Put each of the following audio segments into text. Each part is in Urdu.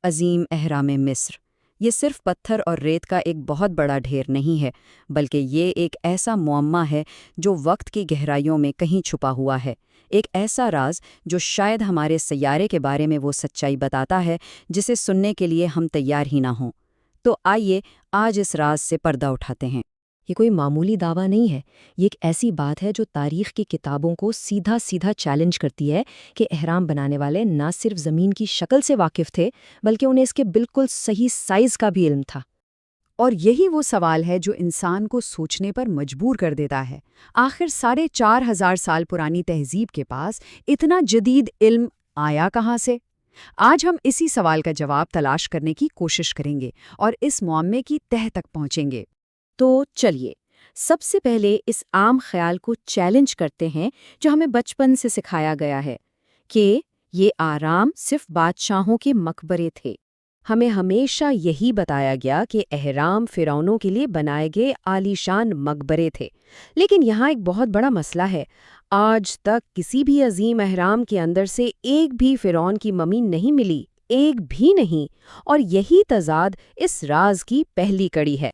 عظیم اہرام مصر یہ صرف پتھر اور ریت کا ایک بہت بڑا ڈھیر نہیں ہے، بلکہ یہ ایک ایسا معمہ ہے جو وقت کی گہرائیوں میں کہیں چھپا ہوا ہے، ایک ایسا راز جو شاید ہمارے سیارے کے بارے میں وہ سچائی بتاتا ہے جسے سننے کے لیے ہم تیار ہی نہ ہوں۔ تو آئیے آج اس راز سے پردہ اٹھاتے ہیں۔ یہ کوئی معمولی دعویٰ نہیں ہے، یہ ایک ایسی بات ہے جو تاریخ کی کتابوں کو سیدھا سیدھا چیلنج کرتی ہے کہ اہرام بنانے والے نہ صرف زمین کی شکل سے واقف تھے بلکہ انہیں اس کے بالکل صحیح سائز کا بھی علم تھا۔ اور یہی وہ سوال ہے جو انسان کو سوچنے پر مجبور کر دیتا ہے، آخر 4,500 سال پرانی تہذیب کے پاس اتنا جدید علم آیا کہاں سے؟ آج ہم اسی سوال کا جواب تلاش کرنے کی کوشش کریں گے اور اس معمے کی تہہ تک پہنچیں گے۔ تو چلیے سب سے پہلے اس عام خیال کو چیلنج کرتے ہیں جو ہمیں بچپن سے سکھایا گیا ہے کہ یہ آرام صرف بادشاہوں کے مقبرے تھے۔ ہمیں ہمیشہ یہی بتایا گیا کہ اہرام فرعونوں کے لیے بنائے گئے عالیشان مقبرے تھے، لیکن یہاں ایک بہت بڑا مسئلہ ہے۔ آج تک کسی بھی عظیم اہرام کے اندر سے ایک بھی فرعون کی ممی نہیں ملی، ایک بھی نہیں، اور یہی تضاد اس راز کی پہلی کڑی ہے۔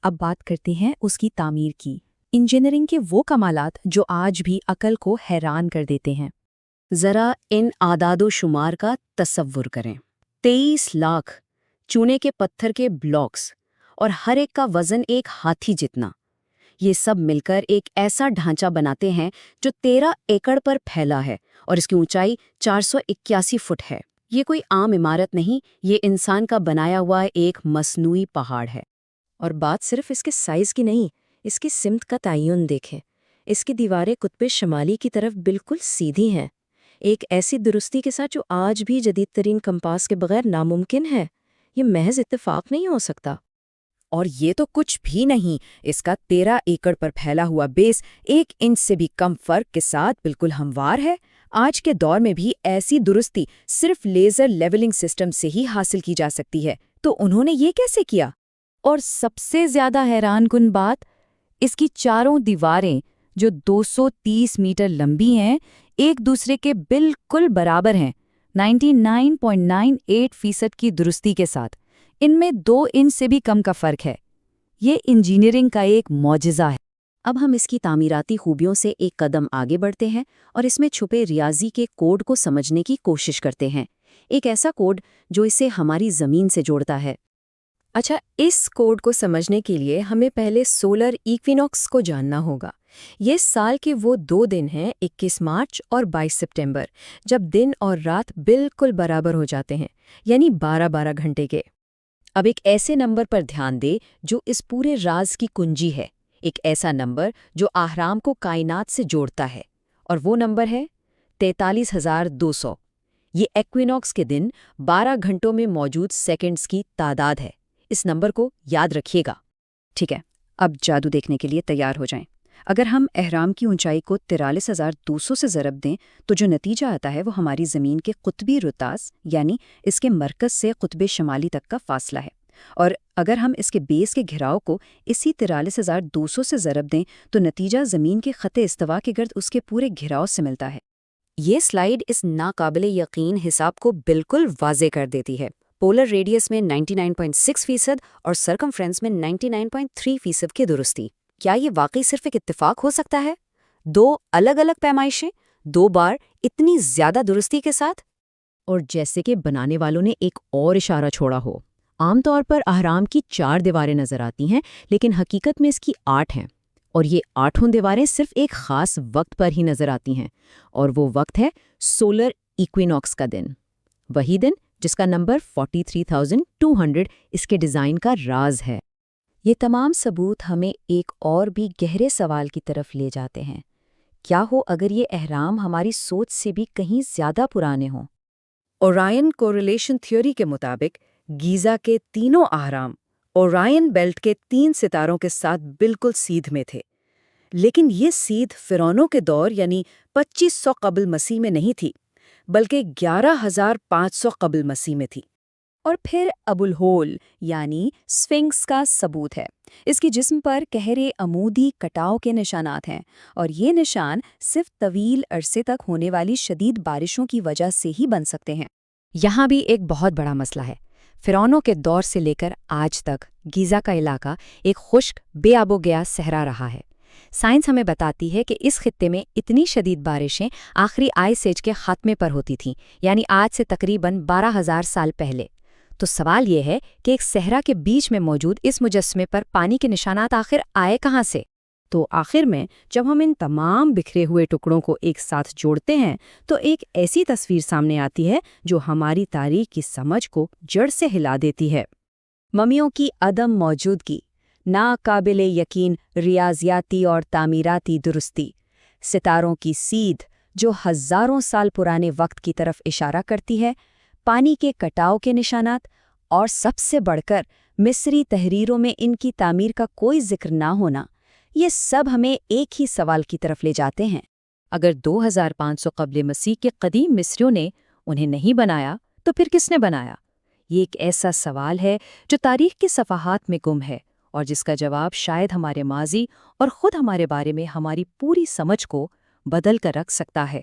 اب بات کرتے ہیں اس کی تعمیر کی، انجینئرنگ کے وہ کمالات جو آج بھی عقل کو حیران کر دیتے ہیں۔ ذرا ان اعداد و شمار کا تصور کریں۔ 23 لاکھ چونے کے پتھر کے بلاکس اور ہر ایک کا وزن ایک ہاتھی جتنا، یہ سب مل کر ایک ایسا ڈھانچہ بناتے ہیں جو 13 ایکڑ پر پھیلا ہے اور اس کی اونچائی 481 فٹ ہے۔ یہ کوئی عام عمارت نہیں، یہ انسان کا بنایا ہوا ایک مصنوعی پہاڑ ہے۔ اور بات صرف اس کے سائز کی نہیں، اس کی سمت کا تعین دیکھیں۔ اس کی دیواریں قطب شمالی کی طرف بالکل سیدھی ہیں، ایک ایسی درستی کے ساتھ جو آج بھی جدید ترین کمپاس کے بغیر ناممکن ہے۔ یہ محض اتفاق نہیں ہو سکتا۔ اور یہ تو کچھ بھی نہیں، اس کا 13 ایکڑ پر پھیلا ہوا بیس 1 انچ سے بھی کم فرق کے ساتھ بالکل ہموار ہے۔ آج کے دور میں بھی ایسی درستی صرف لیزر لیولنگ سسٹم سے ہی حاصل کی جا سکتی ہے، تو انہوں نے یہ کیسے کیا؟ اور سب سے زیادہ حیران کن بات، اس کی چاروں دیواریں جو 230 میٹر لمبی ہیں ایک دوسرے کے بالکل برابر ہیں، 99.98% کی درستی کے ساتھ۔ ان میں 2 انچ سے بھی کم کا فرق ہے۔ یہ انجینئرنگ کا ایک معجزہ ہے۔ اب ہم اس کی تعمیراتی خوبیوں سے ایک قدم آگے بڑھتے ہیں اور اس میں چھپے ریاضی کے کوڈ کو سمجھنے کی کوشش کرتے ہیں، ایک ایسا کوڈ جو اسے ہماری زمین سے جوڑتا ہے۔ اچھا، اس کوڈ کو سمجھنے کے لیے ہمیں پہلے سولر ایکویناکس کو جاننا ہوگا۔ یہ سال کے وہ 2 دن ہیں، 21 مارچ اور 22 سپٹمبر، جب دن اور رات بالکل برابر ہو جاتے ہیں، یعنی 12-12 گھنٹے کے۔ اب ایک ایسے نمبر پر دھیان دے جو اس پورے راز کی کنجی ہے، ایک ایسا نمبر جو اہرام کو کائنات سے جوڑتا ہے، اور وہ نمبر ہے 43,200۔ یہ ایکویناکس کے دن 12 گھنٹوں میں موجود سیکنڈز کی تعداد ہے۔ اس نمبر کو یاد رکھیے گا۔ ٹھیک ہے، اب جادو دیکھنے کے لیے تیار ہو جائیں۔ اگر ہم اہرام کی اونچائی کو 43,200 سے ضرب دیں تو جو نتیجہ آتا ہے وہ ہماری زمین کے قطبی رتاس یعنی اس کے مرکز سے قطب شمالی تک کا فاصلہ ہے، اور اگر ہم اس کے بیس کے گھراؤ کو اسی 43,200 سے ضرب دیں تو نتیجہ زمین کے خط استوا کے گرد اس کے پورے گھراؤ سے ملتا ہے۔ یہ سلائیڈ اس ناقابل یقین حساب کو بالکل واضح کر دیتی ہے۔ پولر ریڈیس میں 99.6% اور سرکمفرنس میں 99.3% کی درستی۔ کیا یہ واقعی صرف ایک اتفاق ہو سکتا ہے؟ 2 الگ الگ پیمائشیں 2 بار اتنی زیادہ درستی کے ساتھ؟ اور جیسے کہ بنانے والوں نے ایک اور اشارہ چھوڑا ہو۔ عام طور پر اہرام کی 4 دیواریں نظر آتی ہیں، لیکن حقیقت میں اس کی 8 ہیں، اور یہ 8 دیواریں صرف ایک خاص وقت پر ہی نظر آتی ہیں، اور وہ وقت ہے سولر ایکویناکس کا دن، وہی دن جس کا نمبر 43,200 اس کے ڈیزائن کا راز ہے۔ یہ تمام ثبوت ہمیں ایک اور بھی گہرے سوال کی طرف لے جاتے ہیں۔ کیا ہو اگر یہ اہرام ہماری سوچ سے بھی کہیں زیادہ پرانے ہوں؟ اورائن کوریلیشن تھیوری کے مطابق گیزا کے تینوں اہرام اورائن بیلٹ کے 3 ستاروں کے ساتھ بالکل سیدھ میں تھے، لیکن یہ سیدھ فرعونوں کے دور یعنی 2500 قبل مسیح میں نہیں تھی، بلکہ 11,500 قبل مسیح میں تھی۔ اور پھر ابوالہول یعنی سفنکس کا ثبوت ہے۔ اس کی جسم پر گہرے عمودی کٹاؤ کے نشانات ہیں، اور یہ نشان صرف طویل عرصے تک ہونے والی شدید بارشوں کی وجہ سے ہی بن سکتے ہیں۔ یہاں بھی ایک بہت بڑا مسئلہ ہے۔ فرعونوں کے دور سے لے کر آج تک گیزا کا علاقہ ایک خشک بے آب و گیا صحرا رہا ہے۔ سائنس ہمیں بتاتی ہے کہ اس خطے میں اتنی شدید بارشیں آخری آئس ایج کے خاتمے پر ہوتی تھیں، یعنی آج سے تقریباً 12,000 سال پہلے۔ تو سوال یہ ہے کہ ایک صحرا کے بیچ میں موجود اس مجسمے پر پانی کے نشانات آخر آئے کہاں سے؟ تو آخر میں جب ہم ان تمام بکھرے ہوئے ٹکڑوں کو ایک ساتھ جوڑتے ہیں تو ایک ایسی تصویر سامنے آتی ہے جو ہماری تاریخ کی سمجھ کو جڑ سے ہلا دیتی ہے۔ ممیوں کی عدم موجودگی، ناقابل یقین ریاضیاتی اور تعمیراتی درستی، ستاروں کی سیدھ جو ہزاروں سال پرانے وقت کی طرف اشارہ کرتی ہے، پانی کے کٹاؤ کے نشانات، اور سب سے بڑھ کر مصری تحریروں میں ان کی تعمیر کا کوئی ذکر نہ ہونا، یہ سب ہمیں ایک ہی سوال کی طرف لے جاتے ہیں۔ اگر 2500 قبل مسیح کے قدیم مصریوں نے انہیں نہیں بنایا تو پھر کس نے بنایا؟ یہ ایک ایسا سوال ہے جو تاریخ کے صفحات میں گم ہے اور جس کا جواب شاید ہمارے ماضی اور خود ہمارے بارے میں ہماری پوری سمجھ کو بدل کر رکھ سکتا ہے۔